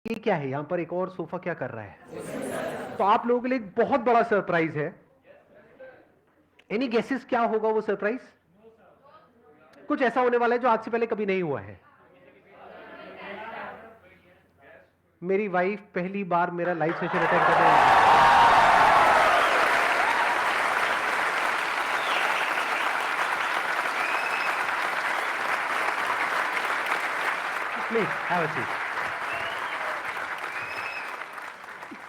ये क्या है यहां पर, एक और सोफा क्या कर रहा है? तो आप लोगों के लिए एक बहुत बड़ा सरप्राइज है। एनी गेसेस क्या होगा वो सरप्राइज? कुछ ऐसा होने वाला है जो आज से पहले कभी नहीं हुआ है। मेरी वाइफ पहली बार मेरा लाइव सेशन अटेंड कर रही है। Please have a seat.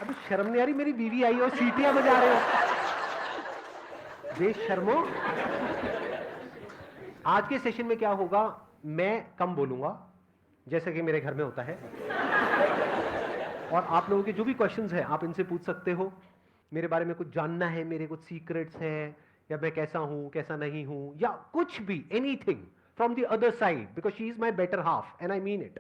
अभी शर्म नहीं आ रही? मेरी बीवी आई और सीटियां बजा रहे हो, बेशर्मो। आज के सेशन में क्या होगा, मैं कम बोलूंगा जैसे कि मेरे घर में होता है, और आप लोगों के जो भी क्वेश्चंस हैं आप इनसे पूछ सकते हो। मेरे बारे में कुछ जानना है, मेरे कुछ सीक्रेट्स हैं, या मैं कैसा हूं कैसा नहीं हूं, या कुछ भी, anything from the other side, because she is my better half and I mean it.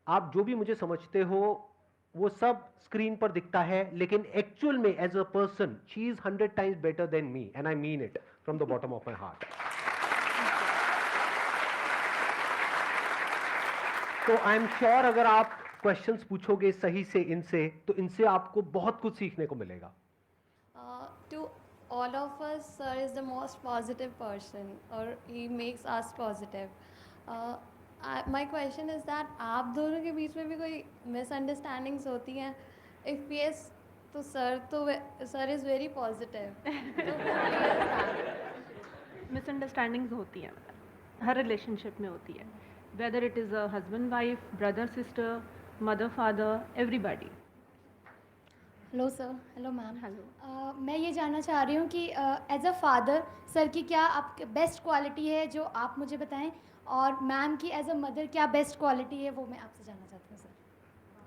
आप जो भी मुझे समझते हो वो सब स्क्रीन पर दिखता है, लेकिन एक्चुअल में as a person she is 100 times better than me and I mean it from the bottom of my heart. तो आई एम श्योर अगर आप क्वेश्चंस पूछोगे सही से इनसे, तो इनसे आपको बहुत कुछ सीखने को मिलेगा। To all of us, sir is the most positive person, or he makes us positive. My question is that आप दोनों के बीच में भी कोई misunderstandings होती हैं? If yes, तो sir is very positive. तो वो clear था। मिसअंडरस्टैंडिंग्स होती हैं, हर रिलेशनशिप में होती है, whether it is a husband wife, brother sister, mother father, everybody. Hello sir. Hello ma'am. Hello. मैं ये जानना चाह रही हूँ कि एज अ फादर सर की क्या आपके बेस्ट क्वालिटी है जो आप मुझे बताएं, और मैम की एज अ मदर क्या बेस्ट क्वालिटी है वो मैं आपसे जानना चाहती हूँ सर।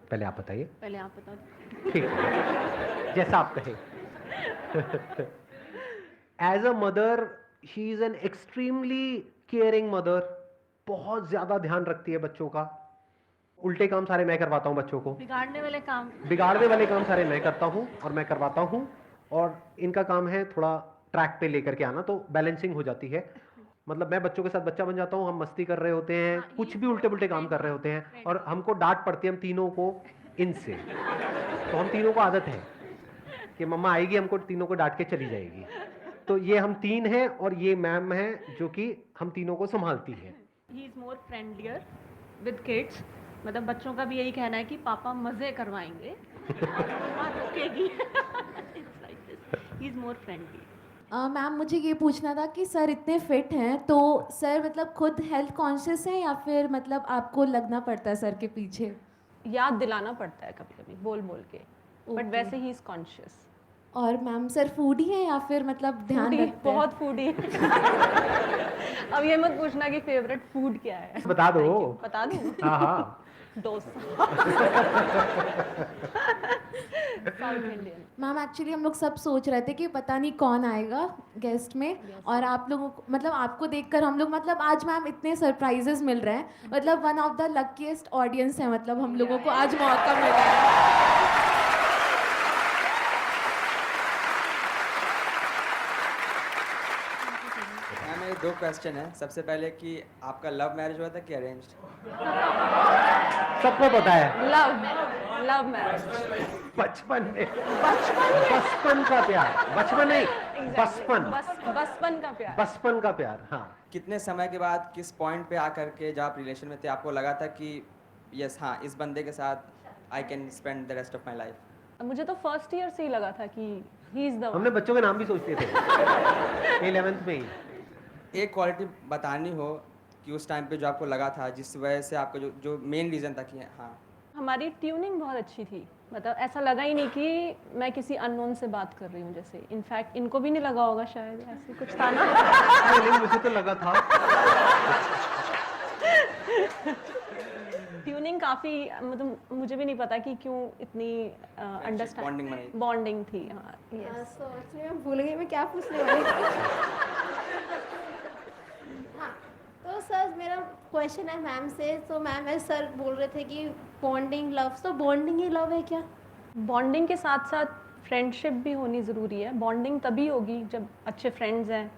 पहले आप बताइए। पहले आप बता दो। ठीक है, जैसा आप कहें। As a mother she is an extremely caring mother. बहुत ज्यादा ध्यान रखती है बच्चों का। उल्टे काम सारे मैं करवाता हूं बच्चों को, बिगाड़ने वाले काम। बिगाड़ने वाले काम सारे मैं करता हूं और मैं करवाता हूं। और इनका काम है थोड़ा ट्रैक पे लेकर के आना, तो बैलेंसिंग हो जाती है। मतलब मैं बच्चों के साथ बच्चा बन जाता हूं, हम मस्ती कर रहे होते हैं, हाँ, कुछ he is भी उल्टे more पुल्टे काम कर रहे friendly, होते हैं, friendly. और हमको डांट पड़ती है हम तीनों को इनसे। तो हम तीनों को आदत है कि मम्मा आएगी हमको तीनों को डांट के चली जाएगी। तो ये हम तीन हैं और ये मैम है जो कि हम तीनों को संभालती है। He is more friendlier with kids, मतलब बच्चों का भी यही कहना है कि पापा मज़े करवाएंगे और मम्मा रुकेगी। It's like this, he is more friendly. Ma'am मुझे ये पूछना था कि सर इतने फिट हैं तो सर मतलब खुद हेल्थ कॉन्शियस हैं या फिर मतलब आपको लगना पड़ता है सर के पीछे? याद दिलाना पड़ता है कभी कभी बोल बोल के, बट ओके। वैसे ही इज़ कॉन्शियस। और मैम सर फूडी हैं या फिर मतलब ध्यान फूडी, रखते हैं? बहुत फूडी। अब ये मत पूछना कि फेवरेट फूड क्या है। बता दो। Thank you. बता दूँ? हाँ हाँ। Dosa. South Indian. Ma'am actually हम लोग सब सोच रहे थे कि पता नहीं कौन आएगा गेस्ट में, Yes. और आप लोगों को मतलब आपको देखकर हम लोग मतलब आज मैम इतने सरप्राइजेस मिल रहे हैं, मतलब one of the luckiest audience है, मतलब हम लोगों को आज मौका मिला है। मैम मेरे दो क्वेश्चन है। सबसे पहले कि आपका लव मैरिज हुआ था कि अरेंज्ड? सबको पता है। Love marriage. बचपन में, बचपन का प्यार, बचपन नहीं, बचपन, बचपन का प्यार। बचपन का प्यार। हाँ। कितने समय के बाद, किस पॉइंट पे आकर के जब आप रिलेशन में थे, आपको लगा था कि यस हाँ इस बंदे के साथ I can spend the rest of my life? मुझे तो फर्स्ट ईयर से ही लगा था कि ही इज द हमने बच्चों के नाम भी सोचते थे 11th में ही। एक क्वालिटी बतानी हो कि उस टाइम पे जो आपको लगा था, जिस वजह से आपका जो जो मेन रीज़न था कि हाँ। हमारी ट्यूनिंग बहुत अच्छी थी, मतलब ऐसा लगा ही नहीं कि मैं किसी अननोन से बात कर रही हूँ जैसे। इनफैक्ट इनको भी नहीं लगा होगा शायद, ऐसे कुछ था ना। नहीं, मुझे तो लगा था। ट्यूनिंग काफ़ी, मतलब मुझे भी नहीं पता कि क्यों इतनी अंडरस्टैंडिंग बॉन्डिंग थी। हाँ यस। सो एक्चुअली मैं भूल गई मैं क्या पूछने वाली थी। हाँ, तो सर मेरा क्वेश्चन है मैम से। तो मैम है सर बोल रहे थे कि बॉन्डिंग लव, तो बॉन्डिंग ही लव है क्या? बॉन्डिंग के साथ साथ फ्रेंडशिप भी होनी ज़रूरी है। बॉन्डिंग तभी होगी जब अच्छे फ्रेंड्स हैं,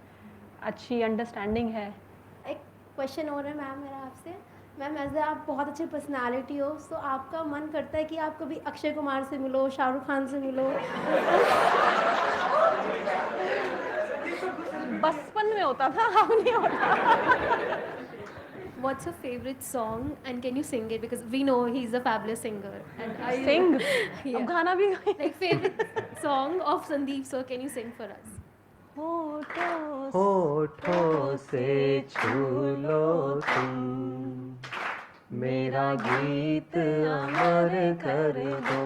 अच्छी अंडरस्टैंडिंग है। एक क्वेश्चन और है मैम मेरा आपसे मैम ऐसे आप बहुत अच्छे पर्सनालिटी हो, तो आपका मन करता है कि आप कभी अक्षय कुमार से मिलो, शाहरुख खान से मिलो? बचपन में होता था, अब नहीं होता। What's your favorite song and can you sing it? Because we know he's a fabulous singer. And I Singh Yeah. अब गाना भी Like favorite song of Sandeep, so can you sing for us? होठों से छू लो तुम, मेरा गीत अमर कर दो,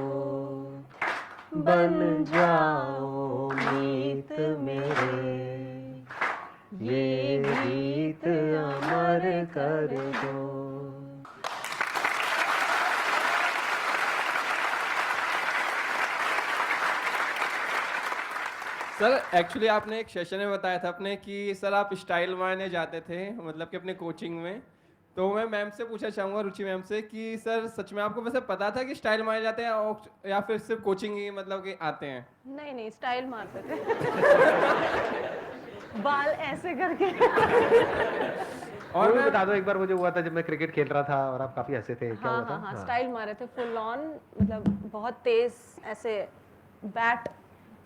बन जाओ मीत मेरे, ये गीत अमर कर दो। सर एक्चुअली आपने एक सेशन में बताया था अपने कि सर आप स्टाइल मारने जाते थे, मतलब कि अपने कोचिंग में। तो मैं मैम से पूछना चाहूँगा, रुचि मैम से, कि सर सच में आपको वैसे पता था कि स्टाइल मारने जाते हैं या फिर सिर्फ कोचिंग ही मतलब कि आते हैं? नहीं नहीं, स्टाइल मारते थे। बाल ऐसे करके। और मैं बता दो, एक बार मुझे हुआ था जब मैं क्रिकेट खेल रहा था और आप काफी हंसे थे, क्या हाँ हुआ था? हाँ हाँ, स्टाइल मारे थे फुल ऑन, मतलब बहुत तेज ऐसे बैट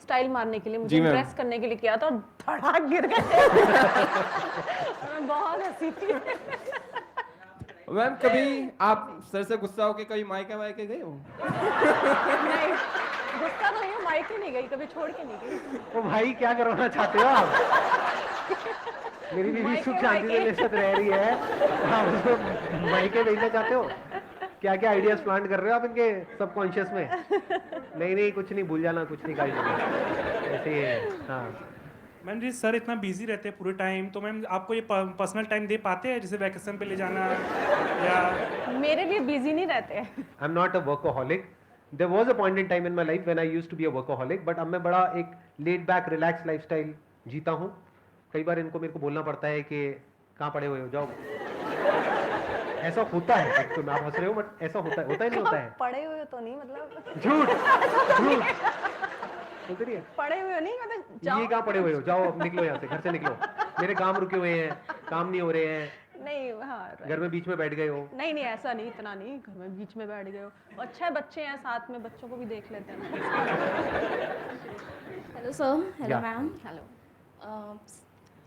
स्टाइल मारने के लिए मुझे जी मैम। इम्प्रेस करने के लिए किया था और धड़ाक गिर गए। मैं बहुत हंसी थी। मैम कभी आप सर से गुस्सा होके कभी मायके वायके गए हो? नहीं, गुस्सा तो नहीं हूँ, मायके नहीं गई, कभी छोड़ के नहीं गई। ओ भाई, क्या करवाना चाहते हो आप? मेरी बीवी मायके सुख शांति से वायके। मेरे साथ रह रही है, आप उसको मायके भेजना चाहते हो? क्या क्या आइडियाज प्लान कर रहे हो आप इनके सबकॉन्शियस में? नहीं नहीं, कुछ नहीं, भूल जाना, कुछ नहीं, काई ऐसे ही है। हाँ मैम जी, सर इतना बिजी रहते हैं पूरे टाइम, तो मैम आपको ये पर्सनल टाइम दे पाते हैं, जैसे वैकेशन पे ले जाना या? मेरे लिए बिजी नहीं रहते। I am not a workaholic. There was a point in time in my life when I used to be a workaholic, but अब मैं बड़ा एक लेड बैक रिलैक्स लाइफस्टाइल जीता हूँ। कई बार इनको मेरे को बोलना पड़ता है कि कहाँ पड़े हुए हो, जाओ। ऐसा होता है एक्चुअली, आप हंस रहे हो बट ऐसा होता है, होता ही नहीं होता है। पढ़े हुए तो नहीं, मतलब झूठ झूठ होती नहीं है। पढ़े हुए नहीं, मतलब ये जाओ। कहाँ पड़े हुए हो, जाओ अब निकलो यहाँ से, घर से निकलो, मेरे काम रुके हुए हैं, काम नहीं हो रहे हैं, नहीं हाँ right। घर में बीच में बैठ गए हो। नहीं नहीं, ऐसा नहीं, इतना नहीं, घर में बीच में बैठ गए हो। अच्छा है, बच्चे हैं साथ में, बच्चों को भी देख लेते हैं ना। Hello sir. Hello Yeah. Ma'am. Hello.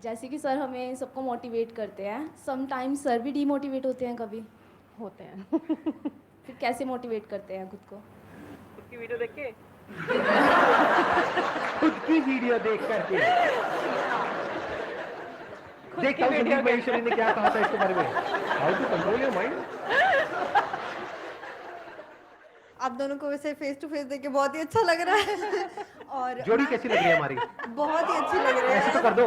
जैसे कि सर हमें सबको मोटिवेट करते हैं, समटाइम्स सर भी डीमोटिवेट होते हैं कभी, होते हैं। फिर कैसे मोटिवेट करते हैं खुद को? खुद की वीडियो देख के। खुद की वीडियो देख करके देखता हूँ संदीप महेश्वरी ने क्या कहा था इसके बारे में। How to control your mind. आप दोनों को वैसे फेस टू फेस देख के बहुत ही अच्छा लग रहा है और जोड़ी कैसी लग रही है हमारी? बहुत ही अच्छी लग रही ऐसे तो है। कर दो।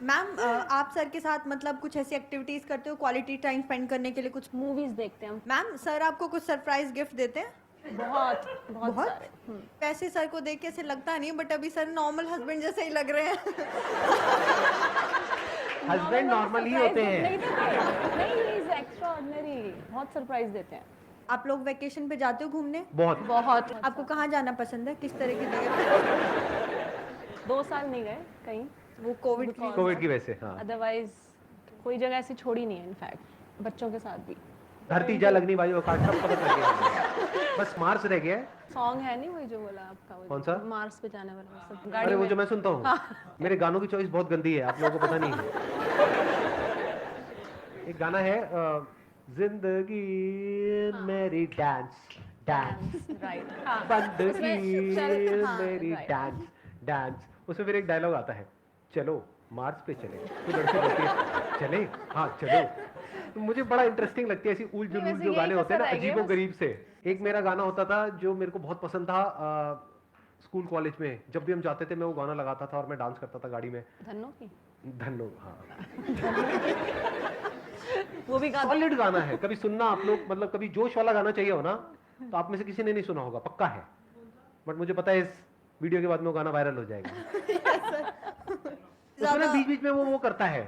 मैम आप सर के साथ मतलब कुछ ऐसी एक्टिविटीज करते हो क्वालिटी टाइम स्पेंड करने के लिए? कुछ मूवीज देखते हैं हम। मैम सर आपको कुछ सरप्राइज गिफ्ट देते हैं? बहुत बहुत बहुत? सारे। वैसे सर को देख के ऐसे लगता नहीं, बट अभी सर नॉर्मल हस्बैंड जैसे ही लग रहे हैं। हस्बैंड नॉर्मल ही होते नहीं हैं। देते, नहीं, ही इज एक्स्ट्राऑर्डिनरी, बहुत सरप्राइज देते हैं। आप लोग वेकेशन पे जाते हो घूमने? बहुत। बहुत। आपको कहाँ जाना पसंद है, किस तरह की जगह? 2 साल नहीं गए कहीं, वो कोविड की कोविड की वजह से। हाँ, अदरवाइज कोई जगह ऐसी छोड़ी नहीं है, इनफैक्ट बच्चों के साथ भी। धरती जा लगनी वायु आकाश सब पता लग गया, बस मार्स रह गया है। सॉन्ग है नहीं वही जो बोला आपका, वो कौन सा? मार्स पे जाने वाला वो सब अरे गाड़ी वो में। जो मैं सुनता हूँ, मेरे गानों की चॉइस बहुत गंदी है, आप लोगों को पता नहीं है। एक गाना है जिंदगी मेरी डांस डांस राइट, हाँ। बंदगी उसमें चल- हाँ, मेरी right। Dance dance. उसमें फिर एक डायलॉग आता है, चलो मार्स पे चले, तो लड़की बोलती है चले, हाँ चलो। तो मुझे बड़ा इंटरेस्टिंग लगती है ऐसी उल नहीं, वैसे जो यही गाने होते हैं ना कसर रह गई अजीबो बस। गरीब से। एक मेरा गाना होता था जो मेरे को बहुत पसंद था, स्कूल कॉलेज में जब भी हम जाते थे मैं वो गाना लगाता था और मैं डांस करता था गाड़ी में। धन्नो की धन्नो, हाँ वो भी गाना। सॉलिड गाना है, कभी सुनना आप लोग, मतलब कभी जोश वाला गाना चाहिए हो ना तो आप में से किसी ने नहीं सुना होगा, पक्का है। बट मुझे पता है इस वीडियो के बाद में वो गाना वायरल हो जाएगा। उसमें ना बीच बीच में वो करता है,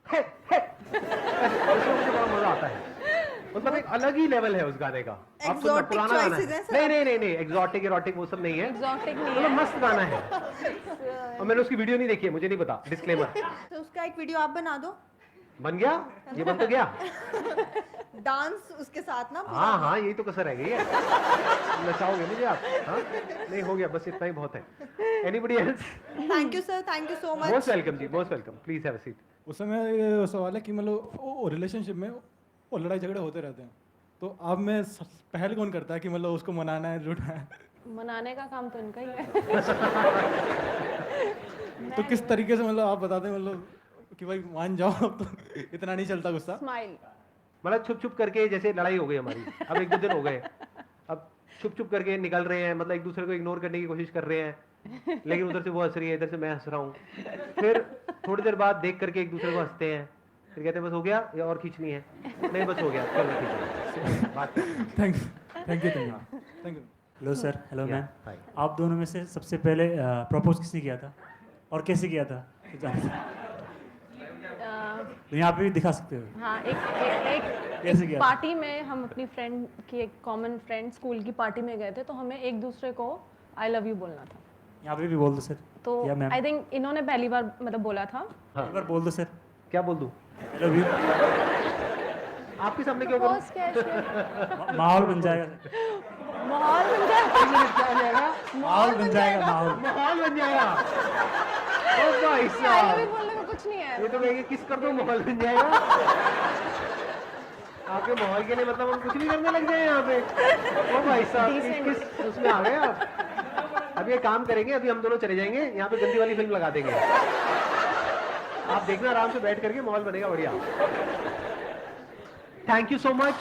उसमें मुझे बड़ा मजा आता है। मतलब एक अलग ही लेवल है उस गाने का। आप सुनना, Exotic पुराना गाना choices हैं है। सर। नहीं नहीं नहीं नहीं, एग्जॉटिक एरोटिक वो सब नहीं है, एग्जॉटिक नहीं मतलब है। मस्त गाना है। और मैंने उसकी वीडियो नहीं देखी है, मुझे नहीं पता, डिस्क्लेमर। तो उसका एक वीडियो आप बना दो। बन गया, ये बन तो गया। डांस उसके साथ ना पूरा। हाँ हाँ, यही तो कसर रह गई है। नचाओगे मुझे आप? हाँ नहीं, हो गया, बस इतना ही बहुत है। Anybody else? Thank you sir, thank you so much. Most welcome ji, most welcome, please have a seat. उस समय ये सवाल है कि मतलब रिलेशनशिप में वो लड़ाई झगड़े होते रहते हैं, तो आप में पहल कौन करता है कि मतलब उसको मनाना है, जुड़ना है? मनाने का काम तो इनका ही है। तो किस तरीके से मतलब आप बताते हैं मतलब कि भाई मान जाओ, तो इतना नहीं चलता गुस्सा? स्माइल। मतलब छुप छुप करके, जैसे लड़ाई हो गई हमारी, अब 1-2 दिन हो गए, अब छुप छुप करके निकल रहे हैं, मतलब एक दूसरे को इग्नोर करने की कोशिश कर रहे हैं, लेकिन उधर से वो हंस रही है, इधर से मैं हंस रहा हूँ। फिर थोड़ी देर बाद देख करके एक दूसरे को हंसते हैं, फिर कहते हैं बस हो गया या और खींचनी है? नहीं बस हो गया, चलो ठीक है, बात। Thank you thank you thank you. Hello sir, hello ma'am. Hi. आप दोनों में से सबसे पहले प्रपोज किसने किया था और कैसे किया था? तो यहाँ पे भी दिखा सकते हो। हाँ, कैसे एक किया? पार्टी में हम अपनी फ्रेंड की, एक कॉमन फ्रेंड स्कूल की पार्टी में गए थे, तो हमें एक दूसरे को आई लव यू बोलना था। यहाँ पे भी बोल दो सर। तो या मैम आई थिंक इन्होंने पहली बार मतलब बोला था। हाँ। एक बार बोल दो सर। क्या बोल दूं? I love you. आपके सामने क्यों करूं? Propose क्या है इसमें? माहौल बन जाएगा। माहौल बन जाएगा। क्या हो जाएगा? माहौल बन जाएगा। माहौल माहौल बन जाएगा। ओ भाई आई लव साहब, यू बोलने में कुछ नहीं है। ये तो कहेंगे किस कर दो, माहौल बन जाएगा। आपके माहौल के लिए मतलब हम कुछ भी करने लग जाए यहाँ पे। ओ भाई साहब, किस उसमें आ गए आप? अब ये काम करेंगे, अभी हम दोनों चले जाएंगे, यहाँ पे गंदी वाली फिल्म लगा देंगे, आप देखना आराम से बैठ करके, माहौल बनेगा बढ़िया। Thank you so much.